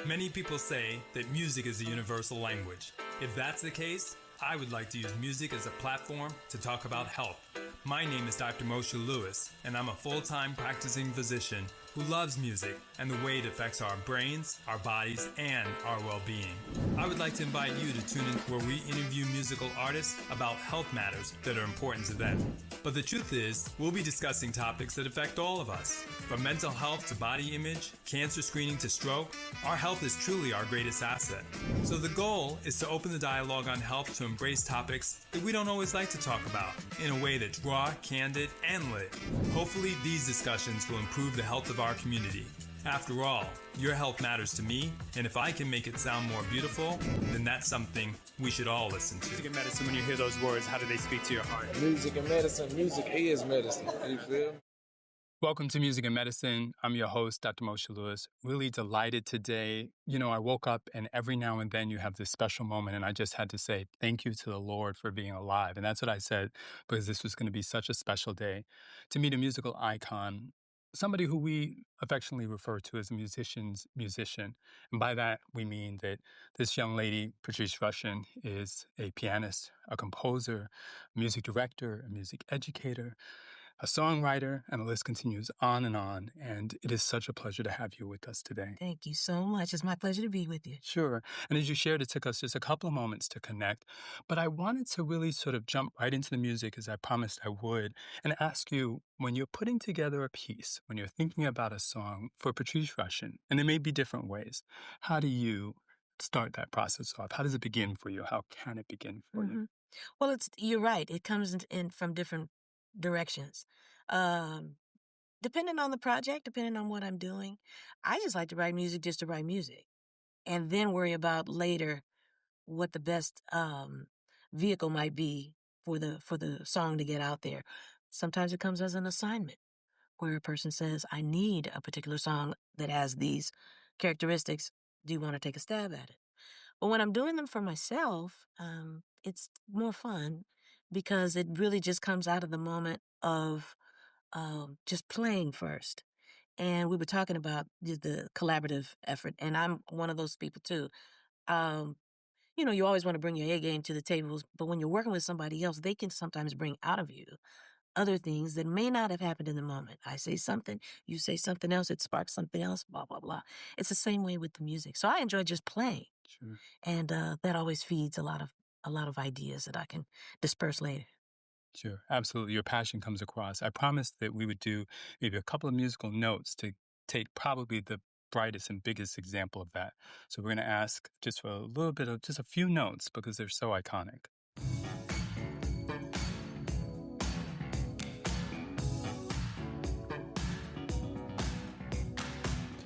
Many people say that music is a universal language. If that's the case, I would like to use music as a platform to talk about health. My name is Dr. Moshe Lewis, and I'm a full-time practicing physician who loves music and the way it affects our brains, our bodies, and our well-being. I would like to invite you to tune in where we interview musical artists about health matters that are important to them. But the truth is, we'll be discussing topics that affect all of us. From mental health to body image, cancer screening to stroke, our health is truly our greatest asset. So the goal is to open the dialogue on health to embrace topics that we don't always like to talk about in a way that's raw, candid, and lit. Hopefully, these discussions will improve the health of our community. After all, your health matters to me, and if I can make it sound more beautiful, then that's something we should all listen to. Music and medicine, when you hear those words, how do they speak to your heart? Music and medicine, music is medicine. You feel me? Welcome to Music and Medicine. I'm your host, Dr. Moshe Lewis. Really delighted today. You know, I woke up and every now and then you have this special moment, and I just had to say thank you to the Lord for being alive. And that's what I said, because this was going to be such a special day to meet a musical icon, somebody who we affectionately refer to as a musician's musician. And by that, we mean that this young lady, Patrice Rushen, is a pianist, a composer, a music director, a music educator, a songwriter, and the list continues on. And it is such a pleasure to have you with us today. Thank you so much. It's my pleasure to be with you. Sure. And as you shared, it took us just a couple of moments to connect. But I wanted to really sort of jump right into the music, as I promised I would, and ask you, when you're putting together a piece, when you're thinking about a song for Patrice Rushen, and there may be different ways, how do you start that process off? How does it begin for you? How can it begin for you? Well, you're right. It comes in from different directions. Depending on the project, depending on what I'm doing, I just like to write music just to write music, and then worry about later what the best vehicle might be for the song to get out there. Sometimes it comes as an assignment where a person says, I need a particular song that has these characteristics. Do you want to take a stab at it? But when I'm doing them for myself, it's more fun because it really just comes out of the moment of just playing first. And we were talking about the collaborative effort, and I'm one of those people too. You always want to bring your A game to the tables, but when you're working with somebody else, they can sometimes bring out of you other things that may not have happened in the moment. I say something, you say something else, it sparks something else, blah, blah, blah. It's the same way with the music. So I enjoy just playing. Sure. And that always feeds a lot of ideas that I can disperse later. Sure, absolutely. Your passion comes across. I promised that we would do maybe a couple of musical notes to take probably the brightest and biggest example of that. So we're going to ask just for a little bit of just a few notes because they're so iconic.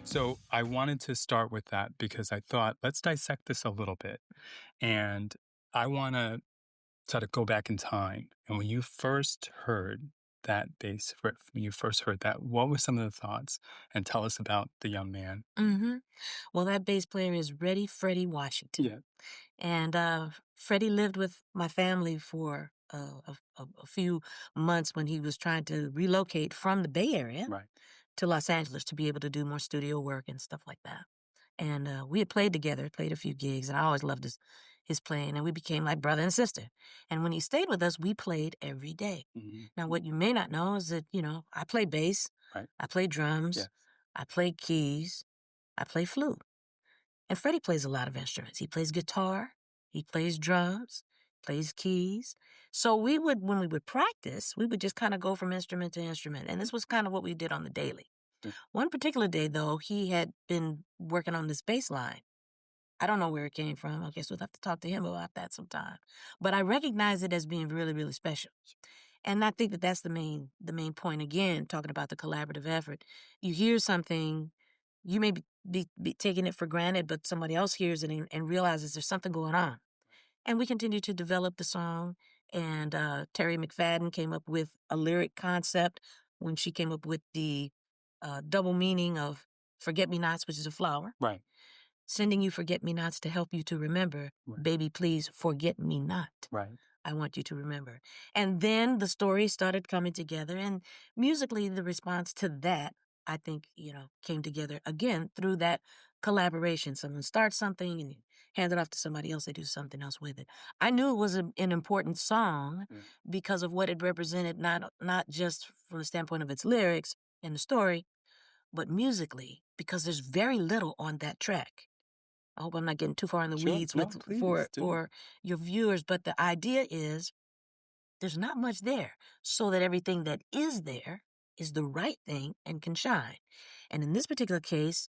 So I wanted to start with that because I thought, let's dissect this a little bit. And I want to try to go back in time. And when you first heard that bass riff, when you first heard that, what were some of the thoughts? And tell us about the young man. Well, that bass player is Freddie Washington. Yeah. And Freddie lived with my family for a few months when he was trying to relocate from the Bay Area to Los Angeles to be able to do more studio work and stuff like that. And we had played together, played a few gigs, and I always loved his playing, and we became like brother and sister. And when he stayed with us, we played every day. Now, what you may not know is that, I play bass, I play drums, I play keys, I play flute. And Freddie plays a lot of instruments. He plays guitar, he plays drums, plays keys. So when we would practice, we would just kind of go from instrument to instrument. And this was kind of what we did on the daily. One particular day, though, he had been working on this bass line. I don't know where it came from. I guess we'll have to talk to him about that sometime. But I recognize it as being really, really special. And I think that that's the main point. Again, talking about the collaborative effort. You hear something, you may be taking it for granted, but somebody else hears it and realizes there's something going on. And we continue to develop the song. And Terry McFadden came up with a lyric concept when she came up with the double meaning of forget-me-nots, which is a flower. Right. Sending you forget-me-nots to help you to remember. Right. Baby, please forget me not. Right. I want you to remember. And then the story started coming together. And musically, the response to that, I think, came together again through that collaboration. Someone starts something and you hand it off to somebody else, they do something else with it. I knew it was an important song because of what it represented, not just from the standpoint of its lyrics and the story, but musically, because there's very little on that track. I hope I'm not getting too far in the weeds for your viewers, but the idea is there's not much there, so that everything that is there is the right thing and can shine. And in this particular case,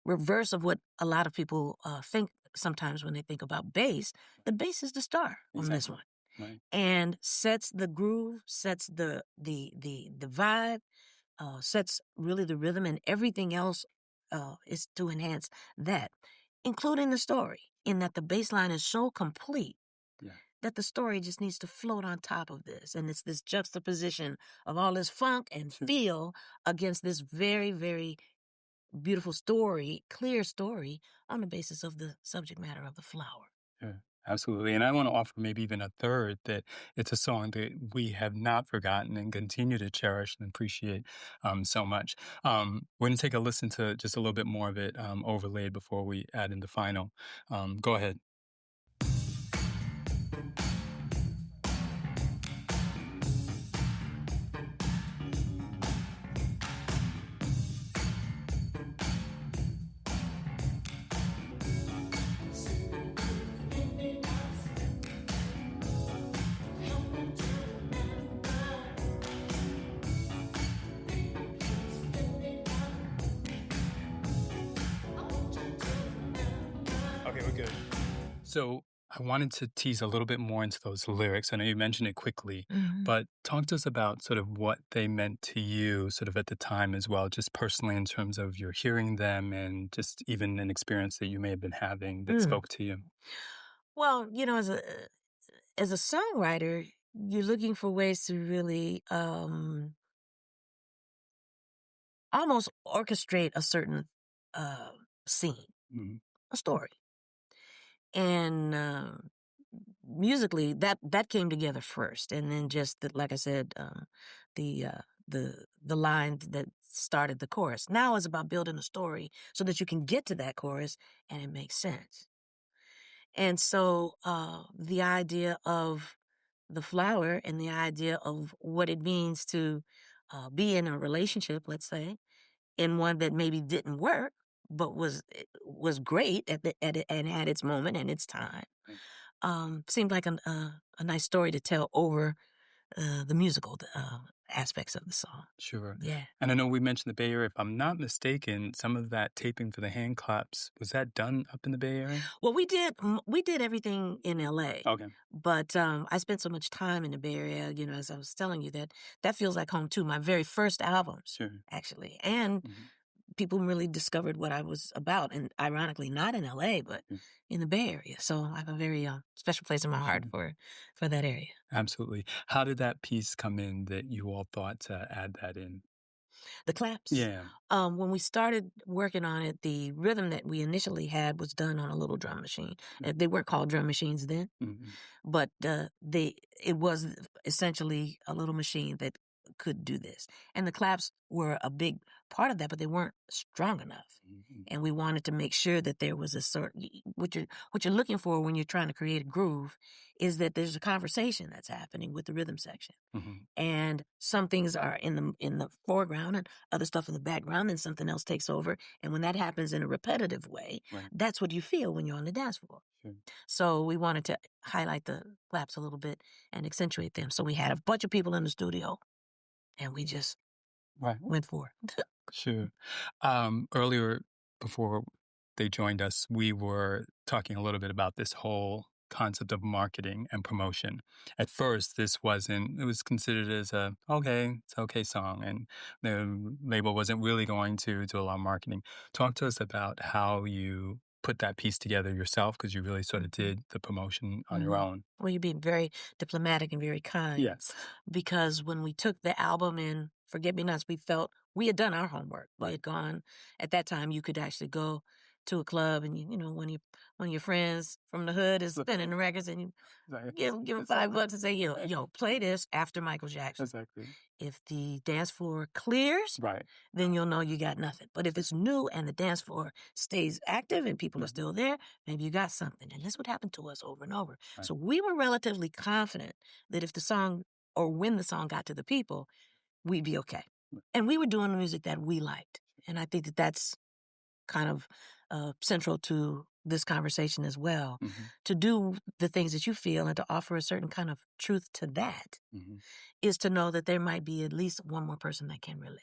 reverse of what a lot of people think sometimes when they think about bass, the bass is the star on this one, and sets the groove, sets the vibe, sets really the rhythm, and everything else is to enhance that, including the story, in that the bass line is so complete that the story just needs to float on top of this. And it's this juxtaposition of all this funk and feel against this very, very beautiful story, clear story, on the basis of the subject matter of the flower. Yeah, absolutely. And I want to offer maybe even a third, that it's a song that we have not forgotten and continue to cherish and appreciate so much. We're going to take a listen to just a little bit more of it overlaid before we add in the final. Go ahead. So I wanted to tease a little bit more into those lyrics. I know you mentioned it quickly, but talk to us about sort of what they meant to you sort of at the time as well, just personally in terms of your hearing them and just even an experience that you may have been having that spoke to you. Well, as a songwriter, you're looking for ways to really almost orchestrate a certain scene, a story. And musically, that came together first, and then just like I said, the line that started the chorus. Now it's about building a story so that you can get to that chorus and it makes sense. And so the idea of the flower and the idea of what it means to be in a relationship, let's say, in one that maybe didn't work, but was great and had its moment and its time. Seemed like a nice story to tell over the musical aspects of the song. Sure. Yeah. And I know we mentioned the Bay Area. If I'm not mistaken, some of that taping for the hand claps, was that done up in the Bay Area? Well, we did everything in LA. Okay. But I spent so much time in the Bay Area, as I was telling you, that feels like home too. My very first albums, actually. And people really discovered what I was about, and ironically, not in LA, but in the Bay Area. So I have a very special place in my heart for that area. Absolutely. How did that piece come in that you all thought to add that in? The claps? Yeah. When we started working on it, the rhythm that we initially had was done on a little drum machine. They weren't called drum machines then, but it was essentially a little machine that could do this. And the claps were a big part of that, but they weren't strong enough. And we wanted to make sure that there was a what you're looking for when you're trying to create a groove is that there's a conversation that's happening with the rhythm section. And some things are in the foreground and other stuff in the background, and something else takes over. And when that happens in a repetitive way, that's what you feel when you're on the dance floor. So we wanted to highlight the claps a little bit and accentuate them. So we had a bunch of people in the studio, and we just went for it. Sure. Earlier, before they joined us, we were talking a little bit about this whole concept of marketing and promotion. At first, it was considered as it's okay song, and the label wasn't really going to do a lot of marketing. Talk to us about how you put that piece together yourself, because you really sort of did the promotion on your own. Well, you're being very diplomatic and very kind. Yes. Because when we took the album in Forget Me Nots, we felt we had done our homework. We had gone, at that time, you could actually go to a club and you know one of your friends from the hood is spinning the records and you give him $5 and say, yo, play this after Michael Jackson. Exactly. If the dance floor clears, right, then you'll know you got nothing. But if it's new and the dance floor stays active and people are still there, maybe you got something. And this would happen to us over and over. Right. So we were relatively confident that if the song or when the song got to the people, we'd be okay. And we were doing the music that we liked. And I think that that's kind of central to this conversation as well. To do the things that you feel and to offer a certain kind of truth to that is to know that there might be at least one more person that can relate.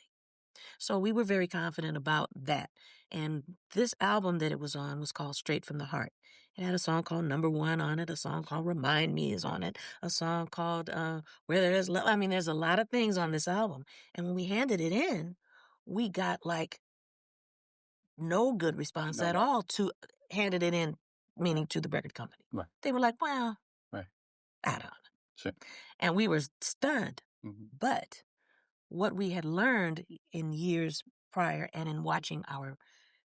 So we were very confident about that. And this album that it was on was called Straight from the Heart. It had a song called Number One on it, a song called Remind Me is on it, a song called Where There Is Love. I mean, there's a lot of things on this album. And when we handed it in, we got like no good response at all to handed it in, meaning to the record company. Right. They were like, well, Right. I don't know. Sure. And we were stunned. But what we had learned in years prior and in watching our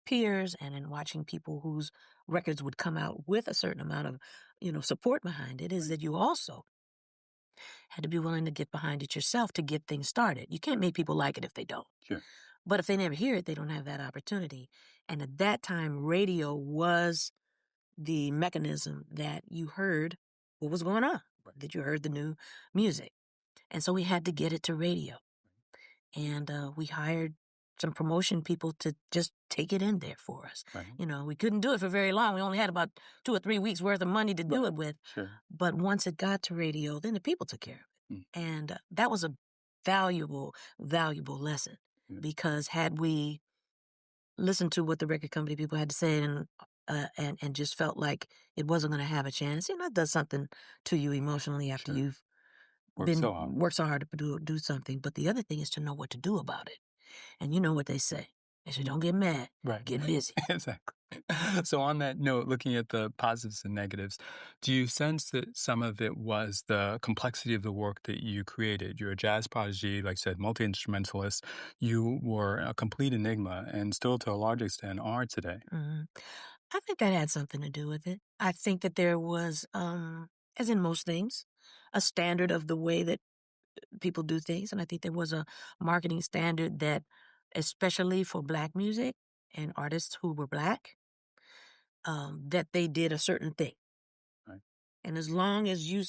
peers and in watching people whose records would come out with a certain amount of, support behind it is that you also had to be willing to get behind it yourself to get things started. You can't make people like it if they don't. Sure. But if they never hear it, they don't have that opportunity. And at that time, radio was the mechanism that you heard what was going on, that you heard the new music. And so we had to get it to radio. And we hired some promotion people to just take it in there for us. Right. We couldn't do it for very long. We only had about 2 or 3 weeks worth of money to do it with. Sure. But once it got to radio, then the people took care of it. And that was a valuable, valuable lesson. Because had we listened to what the record company people had to say and just felt like it wasn't going to have a chance, it does something to you emotionally after you've worked so hard to do something. But the other thing is to know what to do about it. And you know what they say. They say, don't get mad, get busy. Exactly. So on that note, looking at the positives and negatives, do you sense that some of it was the complexity of the work that you created? You're a jazz prodigy, like I said, multi-instrumentalist. You were a complete enigma and still to a large extent are today. I think that had something to do with it. I think that there was, as in most things, a standard of the way that people do things. And I think there was a marketing standard that, especially for Black music and artists who were Black, that they did a certain thing. Right. And as long as you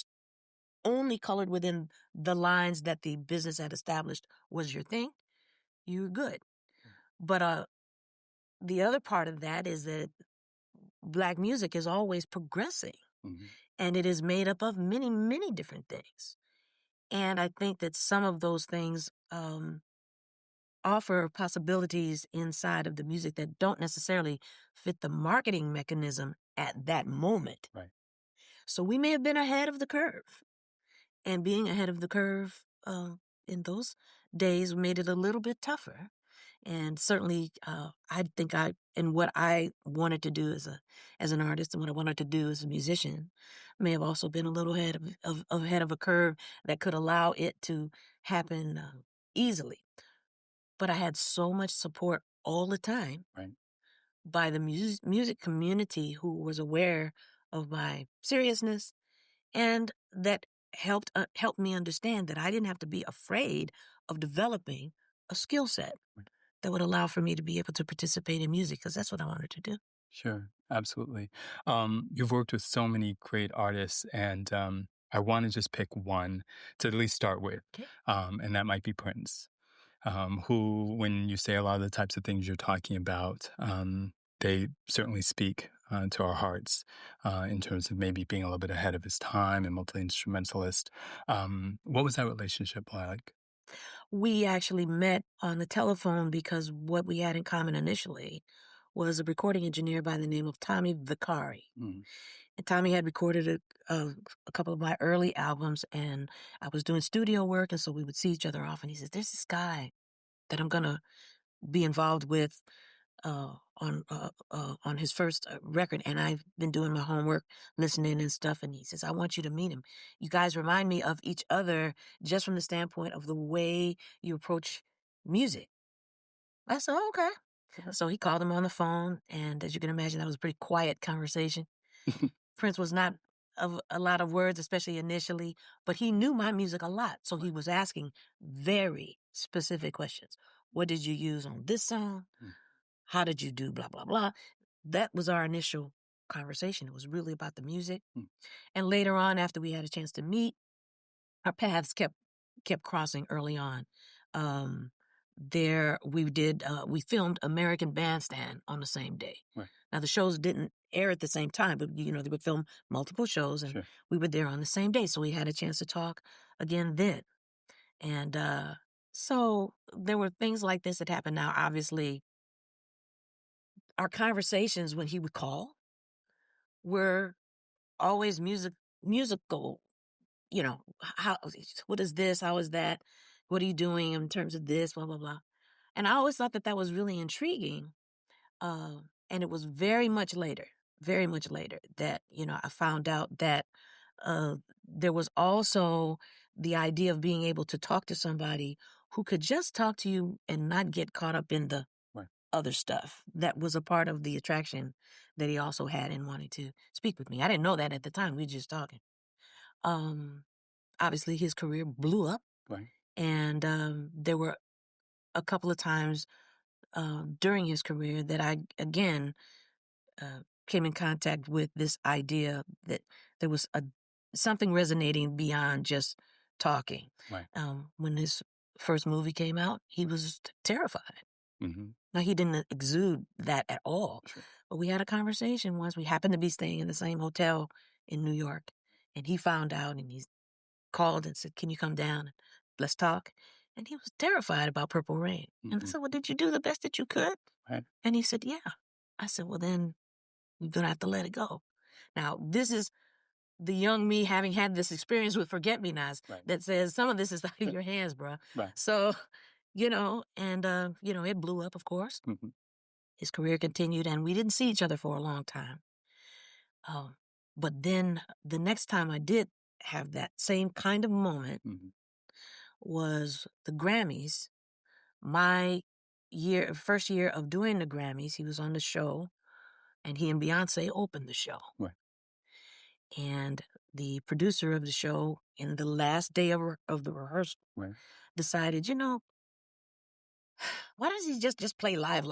only colored within the lines that the business had established was your thing, you were good. But the other part of that is that Black music is always progressing. And it is made up of many, many different things. And I think that some of those things offer possibilities inside of the music that don't necessarily fit the marketing mechanism at that moment. Right. So we may have been ahead of the curve. And being ahead of the curve in those days made it a little bit tougher. And certainly, I think what I wanted to do as an artist and what I wanted to do as a musician may have also been a little ahead of a curve that could allow it to happen easily. But I had so much support all the time by the music community who was aware of my seriousness and that helped me understand that I didn't have to be afraid of developing a skill set that would allow for me to be able to participate in music, because that's what I wanted to do. Sure, absolutely. You've worked with so many great artists, and I want to just pick one to at least start with, and that might be Prince, who, when you say a lot of the types of things you're talking about, they certainly speak to our hearts in terms of maybe being a little bit ahead of his time and multi-instrumentalist. What was that relationship like? We actually met on the telephone because what we had in common initially was a recording engineer by the name of Tommy Vicari. And Tommy had recorded a couple of my early albums, and I was doing studio work, and so we would see each other often. He says, there's this guy that I'm going to be involved with on his first record, and I've been doing my homework, listening and stuff, and he says, I want you to meet him. You guys remind me of each other just from the standpoint of the way you approach music. I said, okay. So he called him on the phone, and as you can imagine, that was a pretty quiet conversation. Prince was not of a lot of words, especially initially, but he knew my music a lot. So he was asking very specific questions. What did you use on this song? How did you do blah, blah, blah? That was our initial conversation. It was really about the music. And later on, after we had a chance to meet, our paths kept crossing early on. We filmed American Bandstand on the same day. Right. Now the shows didn't air at the same time, but they would film multiple shows, and we were there on the same day, so we had a chance to talk again then. And so there were things like this that happened. Now, obviously, our conversations when he would call were always musical. What is this? How is that? What are you doing in terms of this? Blah, blah, blah. And I always thought that was really intriguing. And it was very much later that, I found out that there was also the idea of being able to talk to somebody who could just talk to you and not get caught up in the other stuff. That was a part of the attraction that he also had in wanting to speak with me. I didn't know that at the time. We were just talking. Obviously, his career blew up. Right. And there were a couple of times during his career that I, again, came in contact with this idea that there was something resonating beyond just talking. Right. When his first movie came out, he was terrified. Mm-hmm. Now, he didn't exude that at all. Sure. But we had a conversation once. We happened to be staying in the same hotel in New York. And he found out, and he called and said, "Can you come down? Let's talk." And he was terrified about Purple Rain. Mm-hmm. And I said, "Well, did you do the best that you could?" Right. And he said, "Yeah." I said, "Well, then you're going to have to let it go." Now, this is the young me having had this experience with Forget-Me-Nots that says some of this is out of your hands, bro. Right. So, it blew up, of course. Mm-hmm. His career continued, and we didn't see each other for a long time. But then the next time I did have that same kind of moment was the Grammys. My first year of doing the Grammys, he was on the show, and he and Beyonce opened the show. Right. And the producer of the show, in the last day of the rehearsal, decided, why doesn't he just play live,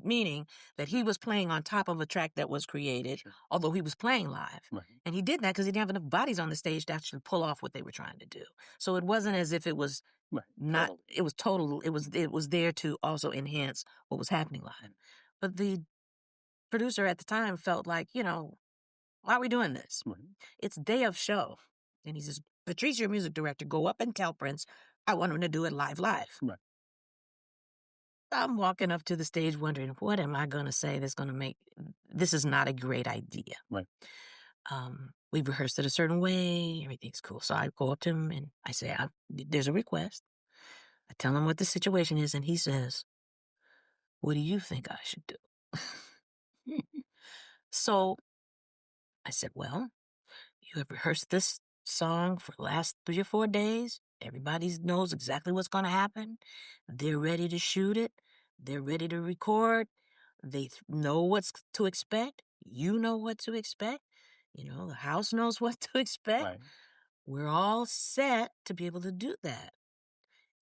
meaning that he was playing on top of a track that was created, although he was playing live. Right. And he did that because he didn't have enough bodies on the stage to actually pull off what they were trying to do. So it wasn't as if it was not, it was total, it was there to also enhance what was happening live. But the producer at the time felt like, why are we doing this? Right. It's day of show. And he says, "Patrice, your music director, go up and tell Prince, I want him to do it live. Right. I'm walking up to the stage wondering, what am I going to say that's going to make, this is not a great idea. Right. We rehearsed it a certain way. Everything's cool. So I go up to him and I say, there's a request. I tell him what the situation is. And he says, "What do you think I should do?" So I said, "Well, you have rehearsed this song for the last 3 or 4 days. Everybody knows exactly what's going to happen. They're ready to shoot it. They're ready to record. They know what to expect. You know what to expect. The house knows what to expect. Right. We're all set to be able to do that.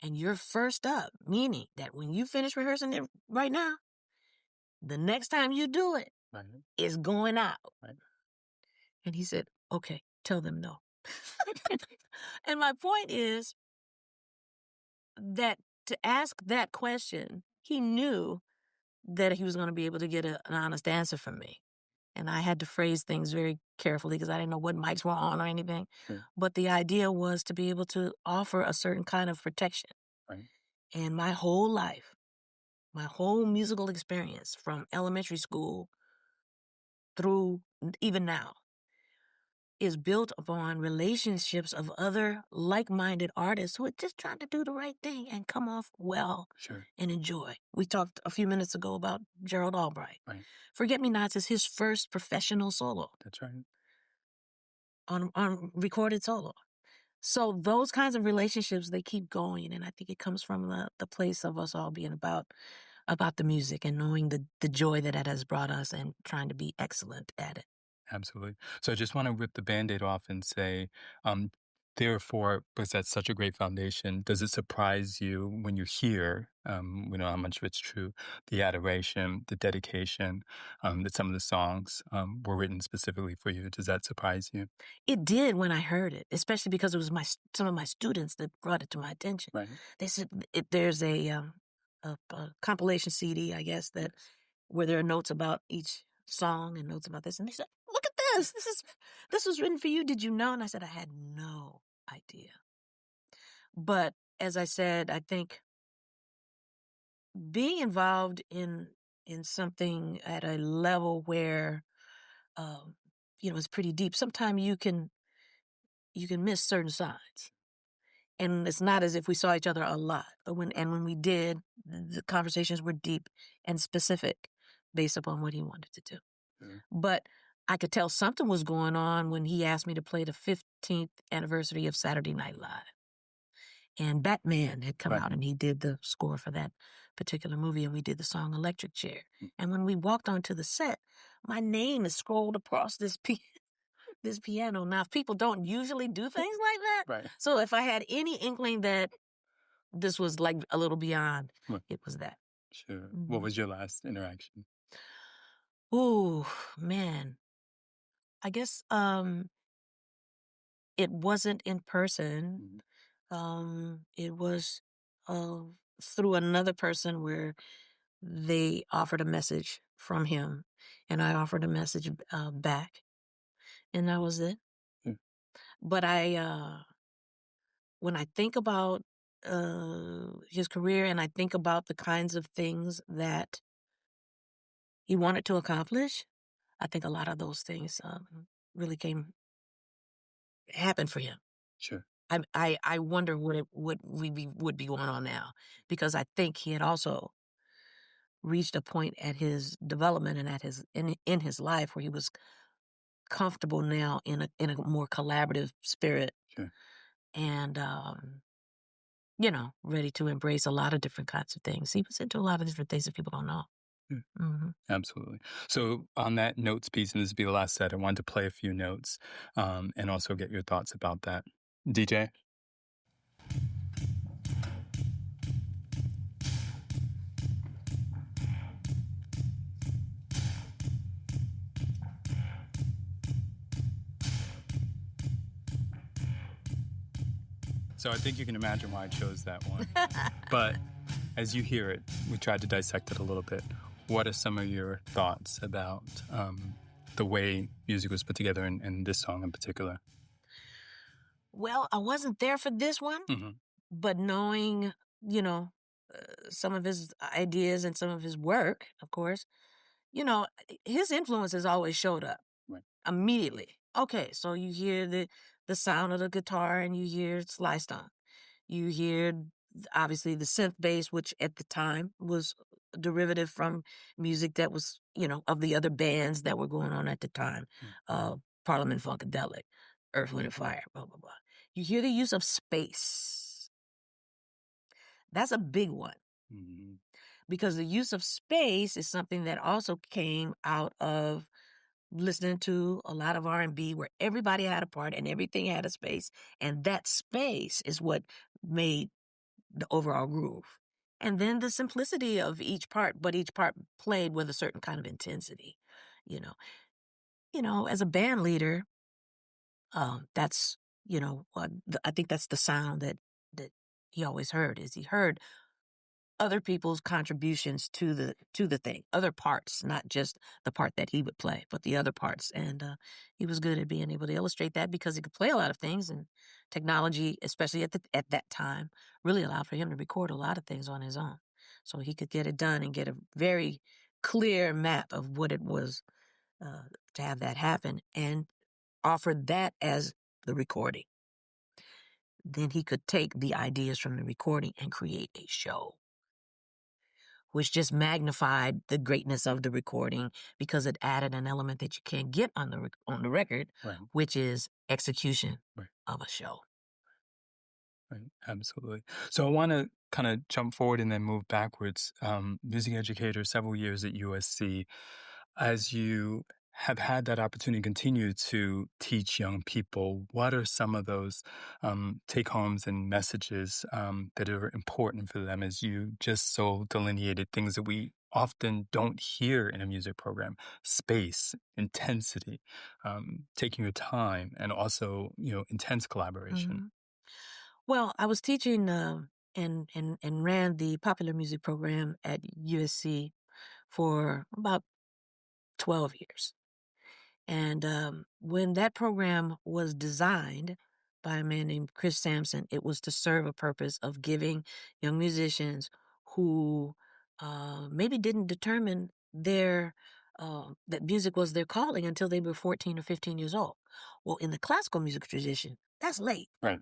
And you're first up, meaning that when you finish rehearsing it right now, the next time you do it, is going out." Right. And he said, "Okay, tell them no." And my point is that to ask that question, he knew that he was going to be able to get an honest answer from me. And I had to phrase things very carefully because I didn't know what mics were on or anything. Sure. But the idea was to be able to offer a certain kind of protection. Right. And my whole life, my whole musical experience from elementary school through even now, is built upon relationships of other like-minded artists who are just trying to do the right thing and come off well. Sure. And enjoy. We talked a few minutes ago about Gerald Albright. Right. Forget-Me-Nots is his first professional solo. That's right. On recorded solo. So those kinds of relationships, they keep going, and I think it comes from the place of us all being about about the music and knowing the joy that it has brought us and trying to be excellent at it. Absolutely. So I just want to rip the Band-Aid off and say, therefore, because that's such a great foundation, does it surprise you when you hear, we know how much of it's true, the adoration, the dedication, that some of the songs were written specifically for you? Does that surprise you? It did when I heard it, especially because it was some of my students that brought it to my attention. Right. They said there's a compilation CD, I guess, that where there are notes about each song and notes about this, and they said, "Look at this! This was written for you. Did you know?" And I said, "I had no idea." But as I said, I think being involved in something at a level where it's pretty deep. Sometimes you can miss certain signs. And it's not as if we saw each other a lot, but when we did, the conversations were deep and specific based upon what he wanted to do. But I could tell something was going on when he asked me to play the 15th anniversary of Saturday Night Live. And Batman had come out, and he did the score for that particular movie, and we did the song Electric Chair. And when we walked onto the set, my name is scrolled across this piano. Now, people don't usually do things like that. Right. So if I had any inkling that this was like a little beyond, it was that. Sure. Mm-hmm. What was your last interaction? Oh, man. I guess it wasn't in person. It was through another person where they offered a message from him, and I offered a message back, and that was it. But when I think about his career and I think about the kinds of things that he wanted to accomplish, I think a lot of those things really happened for him. Sure. I wonder what would be going on now, because I think he had also reached a point at his development and at in his life where he was comfortable now in a more collaborative spirit. Sure. And ready to embrace a lot of different kinds of things. He was into a lot of different things that people don't know. Mm-hmm. Absolutely. So on that notes piece, and this will be the last set, I wanted to play a few notes and also get your thoughts about that. DJ? So I think you can imagine why I chose that one. But as you hear it, we tried to dissect it a little bit. What are some of your thoughts about the way music was put together in this song in particular? Well, I wasn't there for this one, but knowing, some of his ideas and some of his work, of course, his influence has always showed up immediately. Okay, so you hear the sound of the guitar and you hear Sly Stone. You hear, obviously, the synth bass, which at the time was derivative from music that was, of the other bands that were going on at the time. Parliament Funkadelic, Earth, Wind & Fire, blah, blah, blah. You hear the use of space. That's a big one. Because the use of space is something that also came out of listening to a lot of R&B where everybody had a part and everything had a space. And that space is what made the overall groove. And then the simplicity of each part, but each part played with a certain kind of intensity, as a band leader, that's, I think that's the sound that he always heard, is he heard other people's contributions to the thing, other parts, not just the part that he would play, but the other parts. And he was good at being able to illustrate that because he could play a lot of things, and technology, especially at that time, really allowed for him to record a lot of things on his own. So he could get it done and get a very clear map of what it was to have that happen and offer that as the recording. Then he could take the ideas from the recording and create a show, which just magnified the greatness of the recording because it added an element that you can't get on the record, which is execution of a show. Right, absolutely. So I want to kind of jump forward and then move backwards. Music educator, several years at USC. As you have had that opportunity to continue to teach young people, what are some of those take-homes and messages that are important for them, as you just so delineated things that we often don't hear in a music program: space, intensity, taking your time, and also, intense collaboration. Mhm. Well, I was teaching and ran the popular music program at USC for about 12 years. And when that program was designed by a man named Chris Sampson, it was to serve a purpose of giving young musicians who maybe didn't determine that music was their calling until they were 14 or 15 years old. Well, in the classical music tradition, that's late. Right.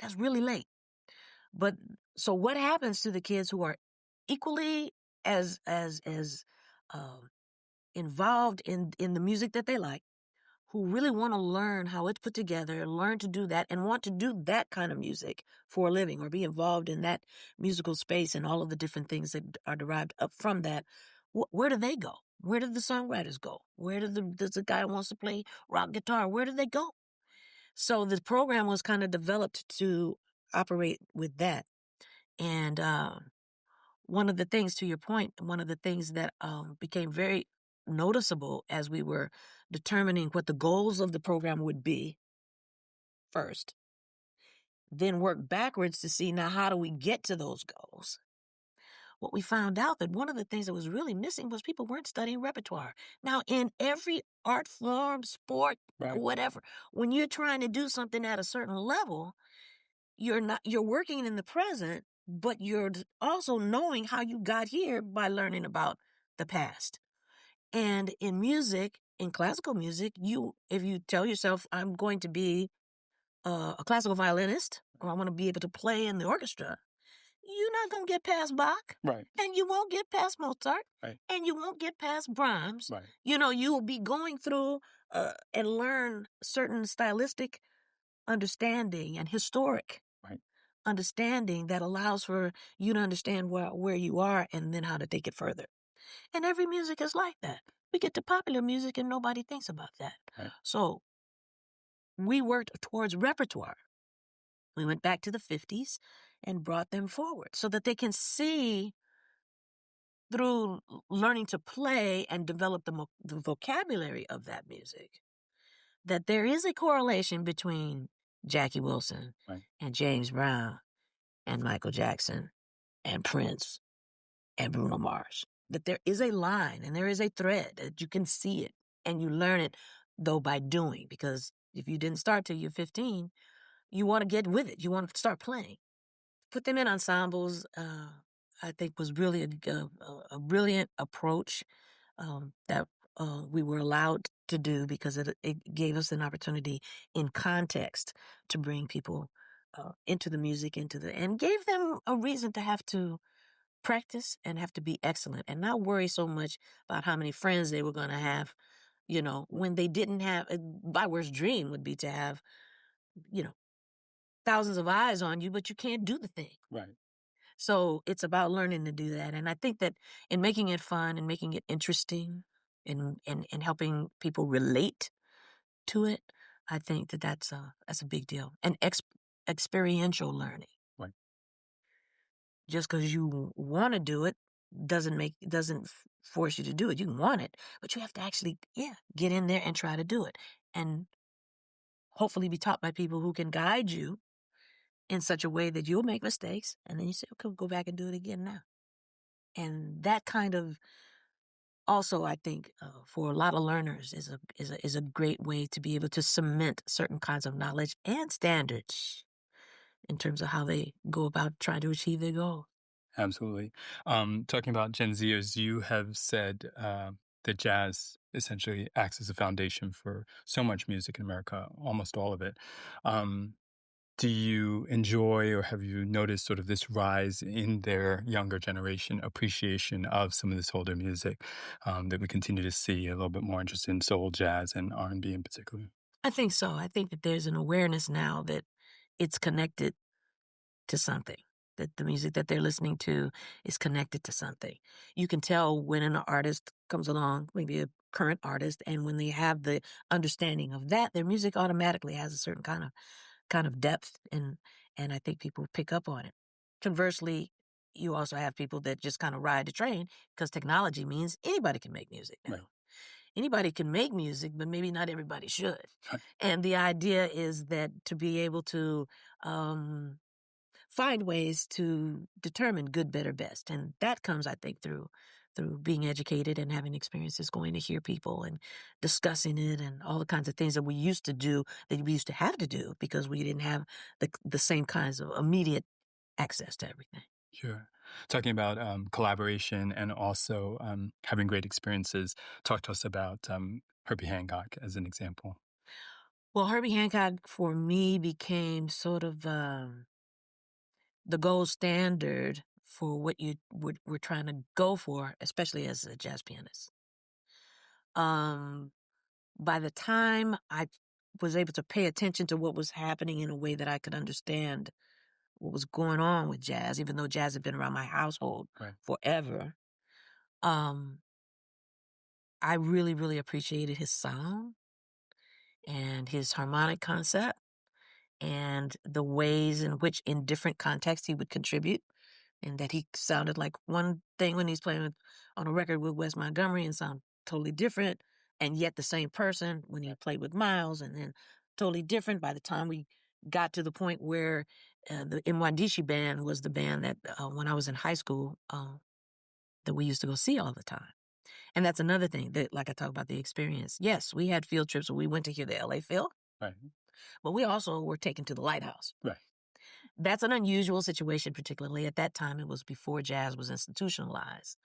That's really late. But so what happens to the kids who are equally as involved in the music that they like, who really want to learn how it's put together, learn to do that, and want to do that kind of music for a living, or be involved in that musical space and all of the different things that are derived up from that? Where do they go? Where do the songwriters go? Where does the guy who wants to play rock guitar, where do they go? So the program was kind of developed to operate with that. And one of the things, to your point, one of the things that became very noticeable as we were determining what the goals of the program would be first, then work backwards to see, now, how do we get to those goals? What we found out that one of the things that was really missing was people weren't studying repertoire. Now, in every art form, sport, Right. whatever, when you're trying to do something at a certain level, you're working in the present, but you're also knowing how you got here by learning about the past. And in music, in classical music, if you tell yourself, I'm going to be a classical violinist, or I want to be able to play in the orchestra, you're not going to get past Bach. Right. And you won't get past Mozart. Right. And you won't get past Brahms. Right. You will be going through and learn certain stylistic understanding and historic understanding that allows for you to understand where you are and then how to take it further. And every music is like that. We get to popular music and nobody thinks about that. Right. So we worked towards repertoire. We went back to the 50s and brought them forward so that they can see, through learning to play and develop the vocabulary of that music, that there is a correlation between Jackie Wilson and James Brown and Michael Jackson and Prince and Bruno Mars. That there is a line and there is a thread, that you can see it, and you learn it, though, by doing. Because if you didn't start till you're 15, you want to get with it. You want to start playing. Put them in ensembles, I think, was really a brilliant approach that we were allowed to do, because it gave us an opportunity in context to bring people into the music, and gave them a reason to have to practice and have to be excellent, and not worry so much about how many friends they were going to have, when they didn't have. My worst dream would be to have, thousands of eyes on you, but you can't do the thing. Right. So it's about learning to do that. And I think that in making it fun and making it interesting and helping people relate to it, I think that that's a big deal. And experiential learning. Right. Just because you want to do it doesn't force you to do it. You can want it, but you have to actually, get in there and try to do it. And hopefully be taught by people who can guide you in such a way that you'll make mistakes, and then you say, okay, we'll go back and do it again now. And that kind of, also, I think, for a lot of learners is a great way to be able to cement certain kinds of knowledge and standards in terms of how they go about trying to achieve their goals. Absolutely. Talking about Gen Zers, you have said that jazz essentially acts as a foundation for so much music in America, almost all of it. Do you enjoy, or have you noticed sort of this rise in their younger generation appreciation of some of this older music, that we continue to see a little bit more interest in soul, jazz, and R&B in particular? I think so. I think that there's an awareness now that it's connected to something, that the music that they're listening to is connected to something. You can tell when an artist comes along, maybe a current artist, and when they have the understanding of that, their music automatically has a certain kind of depth, and I think people pick up on it. Conversely, you also have people that just kind of ride the train because technology means anybody can make music now. Right. Anybody can make music, but maybe not everybody should. Right. And the idea is that to be able to find ways to determine good, better, best. And that comes, I think, through being educated and having experiences, going to hear people and discussing it and all the kinds of things that we used to do, that we used to have to do because we didn't have the same kinds of immediate access to everything. Sure. Talking about collaboration and also having great experiences, talk to us about Herbie Hancock as an example. Well, Herbie Hancock for me became sort of the gold standard for what you were trying to go for, especially as a jazz pianist. By the time I was able to pay attention to what was happening in a way that I could understand what was going on with jazz, even though jazz had been around my household forever, I really, really appreciated his sound and his harmonic concept and the ways in which in different contexts he would contribute, and that he sounded like one thing when he's playing on a record with Wes Montgomery and sound totally different, and yet the same person when he played with Miles, and then totally different by the time we got to the point where the Mwandishi band was the band that when I was in high school that we used to go see all the time. And that's another thing that, like I talk about the experience. Yes, we had field trips where we went to hear the LA Phil, right, but we also were taken to the Lighthouse. Right. That's an unusual situation, particularly at that time. It was before jazz was institutionalized.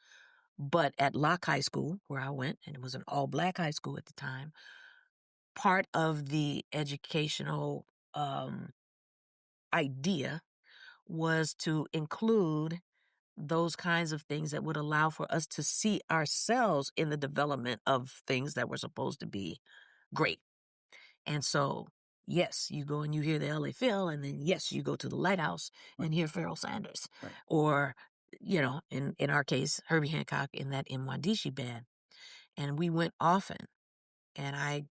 But at Locke High School, where I went, and it was an all-black high school at the time, part of the educational idea was to include those kinds of things that would allow for us to see ourselves in the development of things that were supposed to be great. And so, yes, you go and you hear the LA Phil, and then, yes, you go to the Lighthouse and hear Pharoah Sanders. Right. Or, you know, in our case, Herbie Hancock in that Mwandishi band. And we went often, and I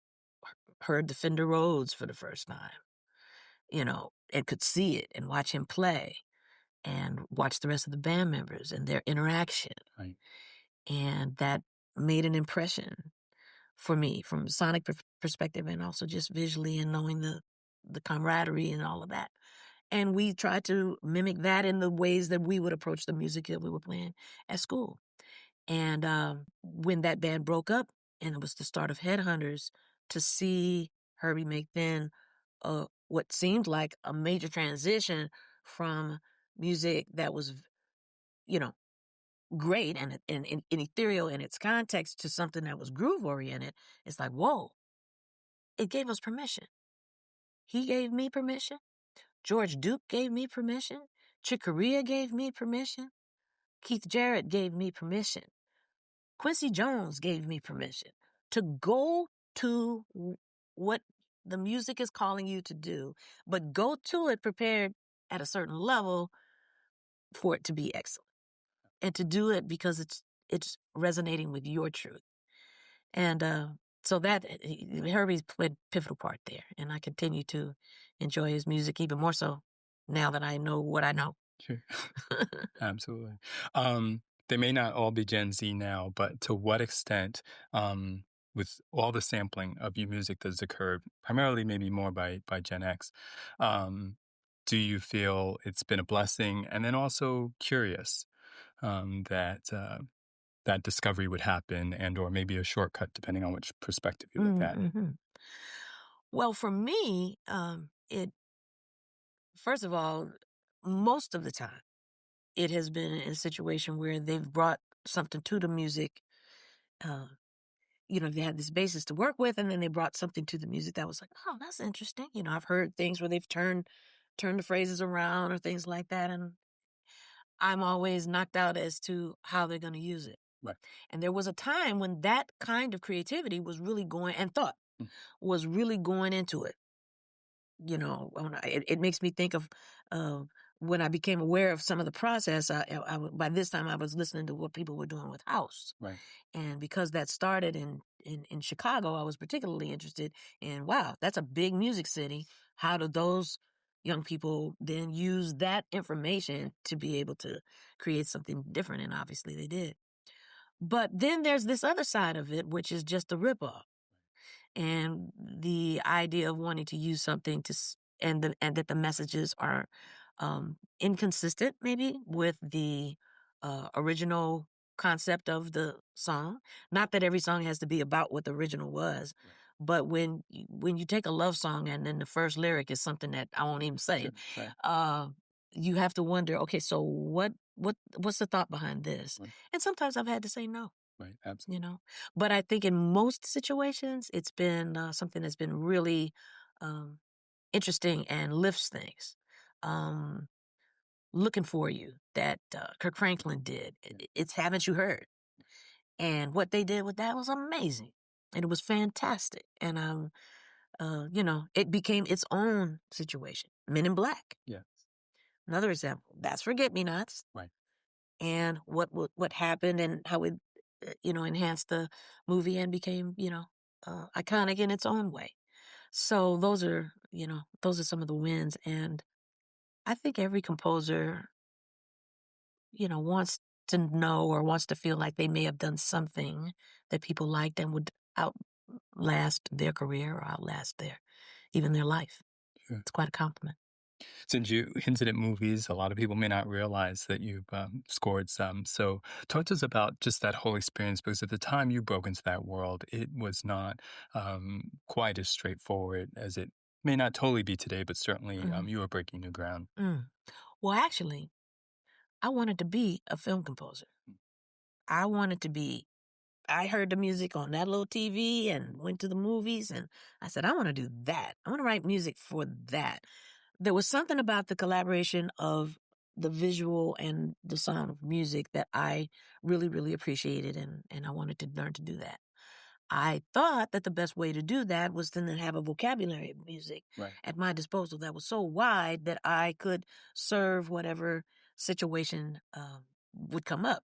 heard the Fender Rhodes for the first time, you know, and could see it and watch him play and watch the rest of the band members and their interaction. Right. And that made an impression for me from a sonic perspective, and also just visually and knowing the camaraderie and all of that. And we tried to mimic that in the ways that we would approach the music that we were playing at school. And when that band broke up and it was the start of Headhunters, to see Herbie make then what seemed like a major transition from music that was, you know, great and ethereal in its context to something that was groove oriented, it's like, whoa, it gave us permission. He gave me permission. George Duke gave me permission. Chick Corea gave me permission. Keith Jarrett gave me permission. Quincy Jones gave me permission to go to what the music is calling you to do, but go to it prepared at a certain level for it to be excellent. And to do it because it's resonating with your truth. And so that Herbie's played a pivotal part there. And I continue to enjoy his music even more so now that I know what I know. Sure. Absolutely. They may not all be Gen Z now, but to what extent, with all the sampling of your music that's occurred, primarily maybe more by Gen X, do you feel it's been a blessing? And then also curious that discovery would happen, and or maybe a shortcut, depending on which perspective you look at it. Mm-hmm. Well, for me, it first of all, most of the time, it has been in a situation where they've brought something to the music. You know, they had this basis to work with, and then they brought something to the music that was like, oh, that's interesting. You know, I've heard things where they've turned the phrases around or things like that, and I'm always knocked out as to how they're going to use it. Right. And there was a time when that kind of creativity was really going, and thought was really going into it. You know, it makes me think of when I became aware of some of the process, by this time I was listening to what people were doing with house. Right. And because that started in Chicago, I was particularly interested in, wow, that's a big music city. How do those young people then use that information to be able to create something different? And obviously they did. But then there's this other side of it, which is just a ripoff. And the idea of wanting to use something and that the messages are inconsistent, maybe with the original concept of the song. Not that every song has to be about what the original was, Right. but when you take a love song and then the first lyric is something that I won't even say, Sure. Right. you have to wonder, okay, so what's the thought behind this? Right. And sometimes I've had to say no. Right. Absolutely. But I think in most situations, it's been something that's been really interesting and lifts things. Looking for You, that Kirk Franklin did. It's Haven't You Heard? And what they did with that was amazing. And it was fantastic. And, it became its own situation. Men in Black. Yes. Another example. That's Forget-Me-Nots. Right. And what happened and how it, enhanced the movie and became, iconic in its own way. So those are some of the wins. And I think every composer, wants to know or wants to feel like they may have done something that people liked and would outlast their career or outlast even their life. Sure. It's quite a compliment. Since you hinted at movies, a lot of people may not realize that you've scored some. So talk to us about just that whole experience, because at the time you broke into that world, it was not quite as straightforward as it may not totally be today, but certainly you were breaking new ground. Well, actually, I wanted to be a film composer. I heard the music on that little TV and went to the movies, and I said, I want to do that. I want to write music for that. There was something about the collaboration of the visual and the sound of music that I really, really appreciated, and I wanted to learn to do that. I thought that the best way to do that was to then have a vocabulary of music at my disposal that was so wide that I could serve whatever situation would come up.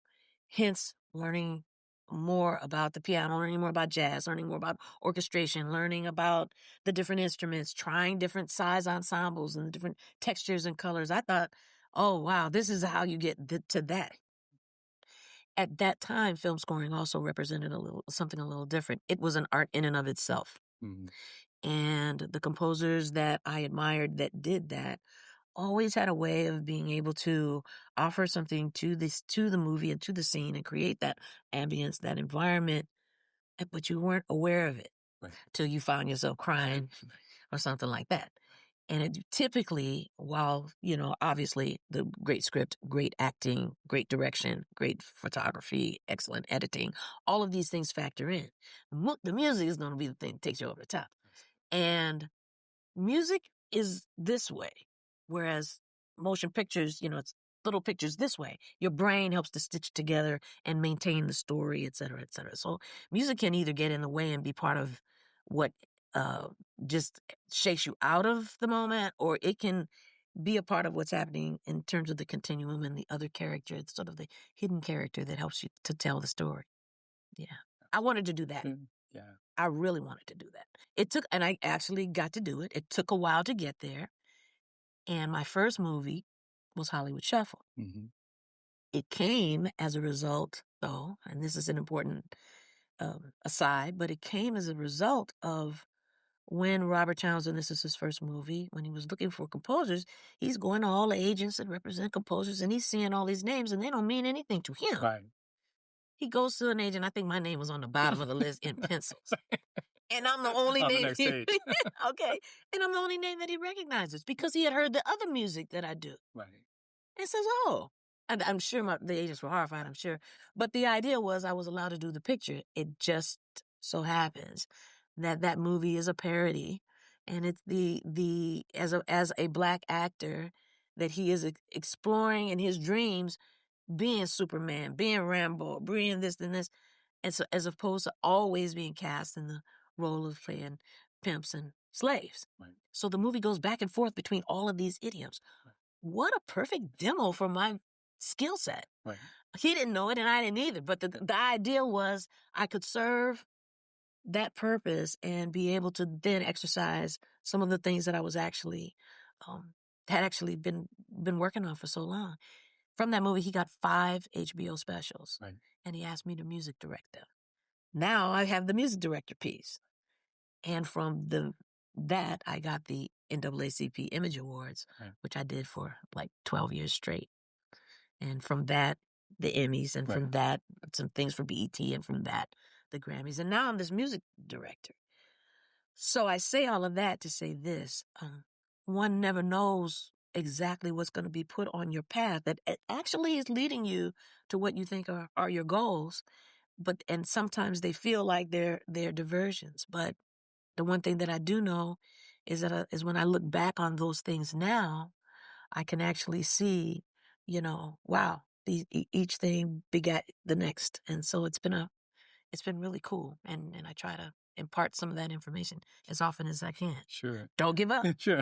Hence, learning more about the piano, learning more about jazz, learning more about orchestration, learning about the different instruments, trying different size ensembles and different textures and colors. I thought, oh, wow, this is how you get to that. At that time, film scoring also represented something a little different. It was an art in and of itself. Mm-hmm. And the composers that I admired that did that always had a way of being able to offer something to the movie and to the scene and create that ambience, that environment, but you weren't aware of it till you found yourself crying or something like that. And it typically, while, obviously the great script, great acting, great direction, great photography, excellent editing, all of these things factor in. The music is going to be the thing that takes you over the top. And music is this way, whereas motion pictures, it's little pictures this way. Your brain helps to stitch together and maintain the story, et cetera, et cetera. So music can either get in the way and be part of what just shakes you out of the moment, or it can be a part of what's happening in terms of the continuum and the other character. It's sort of the hidden character that helps you to tell the story. Yeah. I wanted to do that. Yeah. I really wanted to do that. And I actually got to do it. It took a while to get there. And my first movie was Hollywood Shuffle. Mm-hmm. It came as a result, though, and this is an important aside, but it came as a result of when Robert Townsend, this is his first movie, when he was looking for composers, he's going to all the agents that represent composers, and he's seeing all these names, and they don't mean anything to him. Right. He goes to an agent, I think my name was on the bottom of the list in pencils. And I'm the only name. Okay. And I'm the only name that he recognizes because he had heard the other music that I do. Right. And says, oh. I'm sure the agents were horrified, I'm sure. But the idea was I was allowed to do the picture. It just so happens that movie is a parody. And it's as a Black actor that he is exploring in his dreams, being Superman, being Rambo, being this and this. And so, as opposed to always being cast in the role of playing pimps and slaves. Right. So the movie goes back and forth between all of these idioms. Right. what a perfect demo for my skill set. Right. He didn't know it and I didn't either. But the idea was I could serve that purpose and be able to then exercise some of the things that I was actually, had actually been working on for so long. From that movie, he got 5 HBO specials. Right. And he asked me to music direct them. Now I have the music director piece. And from that, I got the NAACP Image Awards, right. which I did for like 12 years straight. And from that, the Emmys, and from that, some things for BET, and from that, the Grammys. And now I'm this music director. So I say all of that to say this. One never knows exactly what's going to be put on your path that actually is leading you to what you think are your goals. And sometimes they feel like they're diversions. But the one thing that I do know is that is when I look back on those things now, I can actually see, wow, each thing begat the next. And so it's been really cool. And I try to impart some of that information as often as I can. Sure. Don't give up. Sure.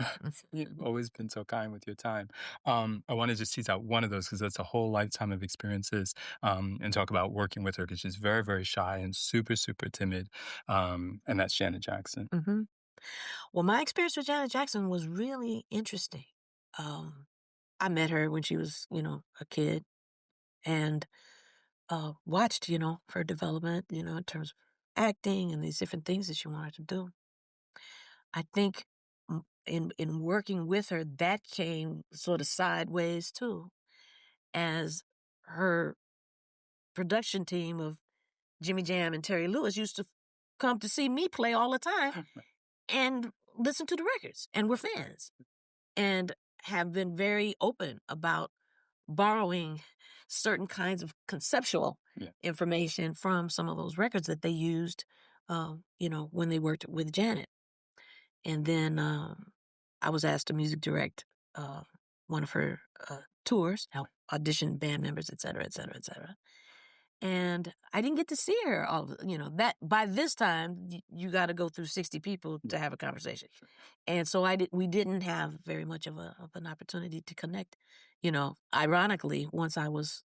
You've always been so kind with your time. I want to just tease out one of those because that's a whole lifetime of experiences, and talk about working with her because she's very, very shy and super, super timid. And that's Janet Jackson. Mm-hmm. Well, my experience with Janet Jackson was really interesting. I met her when she was, a kid, and watched, her development, in terms of acting and these different things that she wanted to do. I think in working with her, that came sort of sideways too, as her production team of Jimmy Jam and Terry Lewis used to come to see me play all the time and listen to the records, and were fans, and have been very open about borrowing certain kinds of conceptual information from some of those records that they used, when they worked with Janet. And then I was asked to music direct one of her tours, help audition band members, et cetera, et cetera, et cetera. And I didn't get to see her all, that by this time you got to go through 60 people to have a conversation. Sure. And so we didn't have very much of an opportunity to connect, ironically, once I was,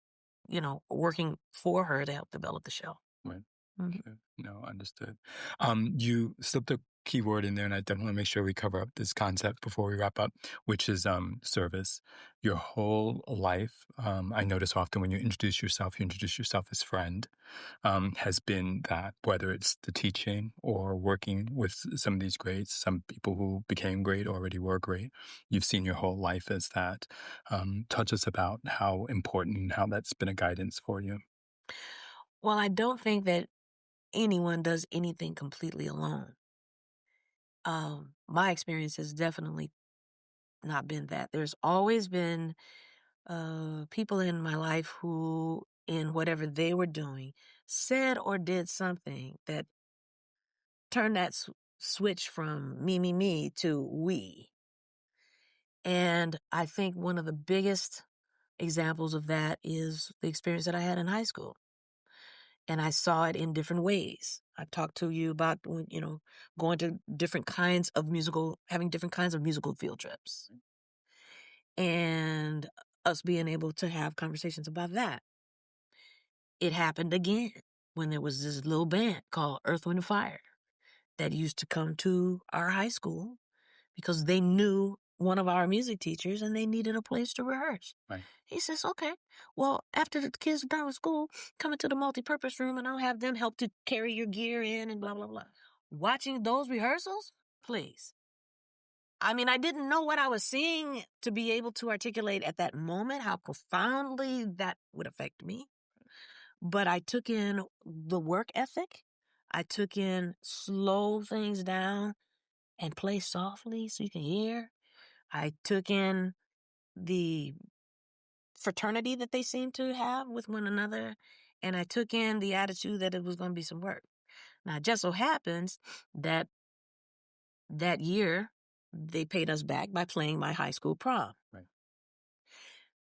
working for her to help develop the show. Right. Mm-hmm. Sure. No, understood. You slipped a keyword in there, and I definitely want to make sure we cover up this concept before we wrap up, which is service. Your whole life, I notice often when you introduce yourself as friend, has been that, whether it's the teaching or working with some of these greats, some people who became great already were great. You've seen your whole life as that. Touch us about how important and how that's been a guidance for you. Well, I don't think that anyone does anything completely alone. My experience has definitely not been that. There's always been people in my life who, in whatever they were doing, said or did something that turned that switch from me to we. And I think one of the biggest examples of that is the experience that I had in high school. And I saw it in different ways. I talked to you about, going to having different kinds of musical field trips. And us being able to have conversations about that. It happened again when there was this little band called Earth, Wind & Fire that used to come to our high school because they knew one of our music teachers and they needed a place to rehearse. Right. He says, okay, well, after the kids are done with school, come into the multi-purpose room and I'll have them help to carry your gear in and blah, blah, blah. Watching those rehearsals, please. I mean, I didn't know what I was seeing to be able to articulate at that moment how profoundly that would affect me. But I took in the work ethic. I took in slow things down and play softly so you can hear. I took in the fraternity that they seemed to have with one another. And I took in the attitude that it was going to be some work. Now, it just so happens that year, they paid us back by playing my high school prom. Right.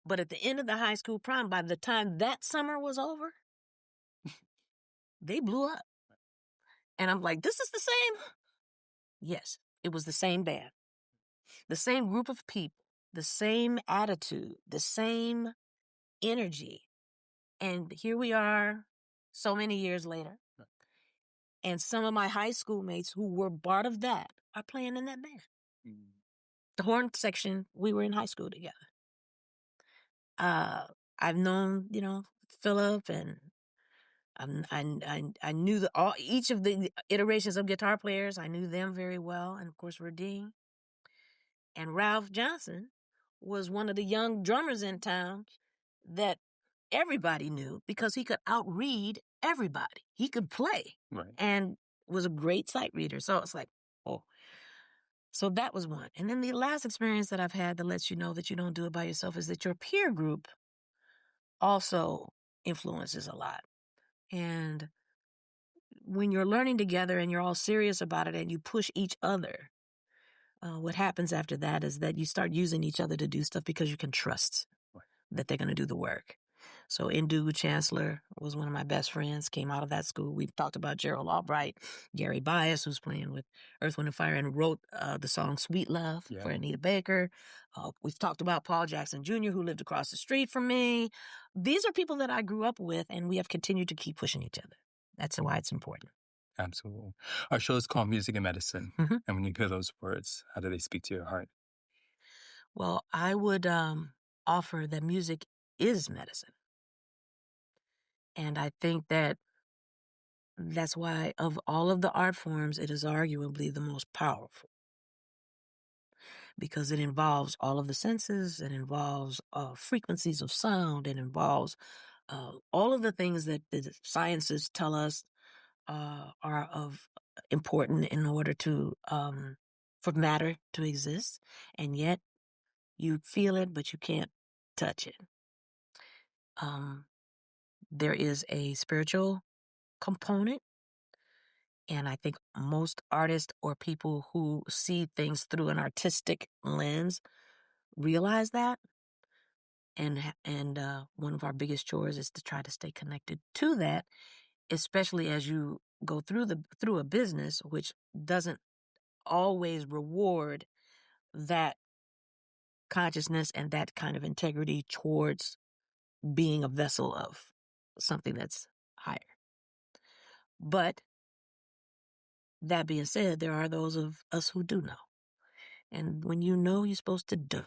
But at the end of the high school prom, by the time that summer was over, they blew up. And I'm like, this is the same? Yes, it was the same band, the same group of people, the same attitude, the same energy. And here we are so many years later. And some of my high school mates who were part of that are playing in that band. Mm. The horn section, we were in high school together. I've known, Philip, and I knew each of the iterations of guitar players. I knew them very well, and of course Radine. And Ralph Johnson was one of the young drummers in town that everybody knew because he could outread everybody. He could play, right, and was a great sight reader. So it's like, oh. So that was one. And then the last experience that I've had that lets you know that you don't do it by yourself is that your peer group also influences a lot. And when you're learning together and you're all serious about it and you push each other, what happens after that is that you start using each other to do stuff because you can trust that they're going to do the work. So Indu Chancellor was one of my best friends, came out of that school. We've talked about Gerald Albright, Gary Bias, who's playing with Earth, Wind & Fire and wrote the song Sweet Love for Anita Baker. We've talked about Paul Jackson Jr., who lived across the street from me. These are people that I grew up with, and we have continued to keep pushing each other. That's why it's important. Absolutely. Our show is called Music and Medicine. Mm-hmm. And when you hear those words, how do they speak to your heart? Well, I would offer that music is medicine. And I think that that's why of all of the art forms, it is arguably the most powerful. Because it involves all of the senses, it involves frequencies of sound, it involves all of the things that the sciences tell us are of important in order to for matter to exist, and yet you feel it, but you can't touch it. There is a spiritual component, and I think most artists or people who see things through an artistic lens realize that. And one of our biggest chores is to try to stay connected to that, especially as you go through a business which doesn't always reward that consciousness and that kind of integrity towards being a vessel of something that's higher. But that being said, there are those of us who do know. And when you know, you're supposed to do.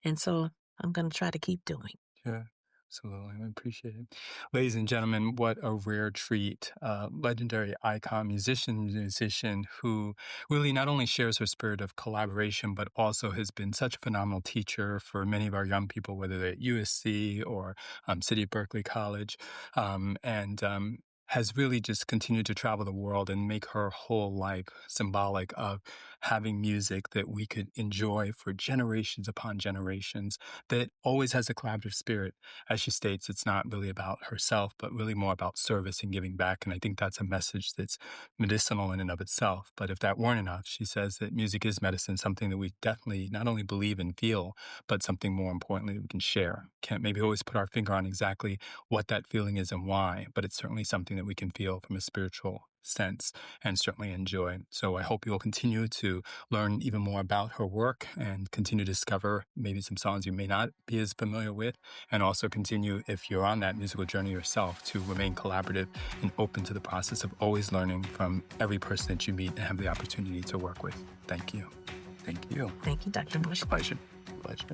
And so I'm going to try to keep doing. Yeah. Absolutely. I appreciate it. Ladies and gentlemen, what a rare treat. Legendary icon, musician who really not only shares her spirit of collaboration, but also has been such a phenomenal teacher for many of our young people, whether they're at USC or City of Berkeley College, and has really just continued to travel the world and make her whole life symbolic of having music that we could enjoy for generations upon generations, that always has a collaborative spirit. As she states, it's not really about herself, but really more about service and giving back. And I think that's a message that's medicinal in and of itself. But if that weren't enough, she says that music is medicine, something that we definitely not only believe and feel, but something more importantly that we can share. Can't maybe always put our finger on exactly what that feeling is and why, but it's certainly something that we can feel from a spiritual sense and certainly enjoy. So I hope you'll continue to learn even more about her work and continue to discover maybe some songs you may not be as familiar with, and also continue, if you're on that musical journey yourself, to remain collaborative and open to the process of always learning from every person that you meet and have the opportunity to work with. Thank you. Thank you. Thank you, Dr. Bush. Pleasure. Pleasure.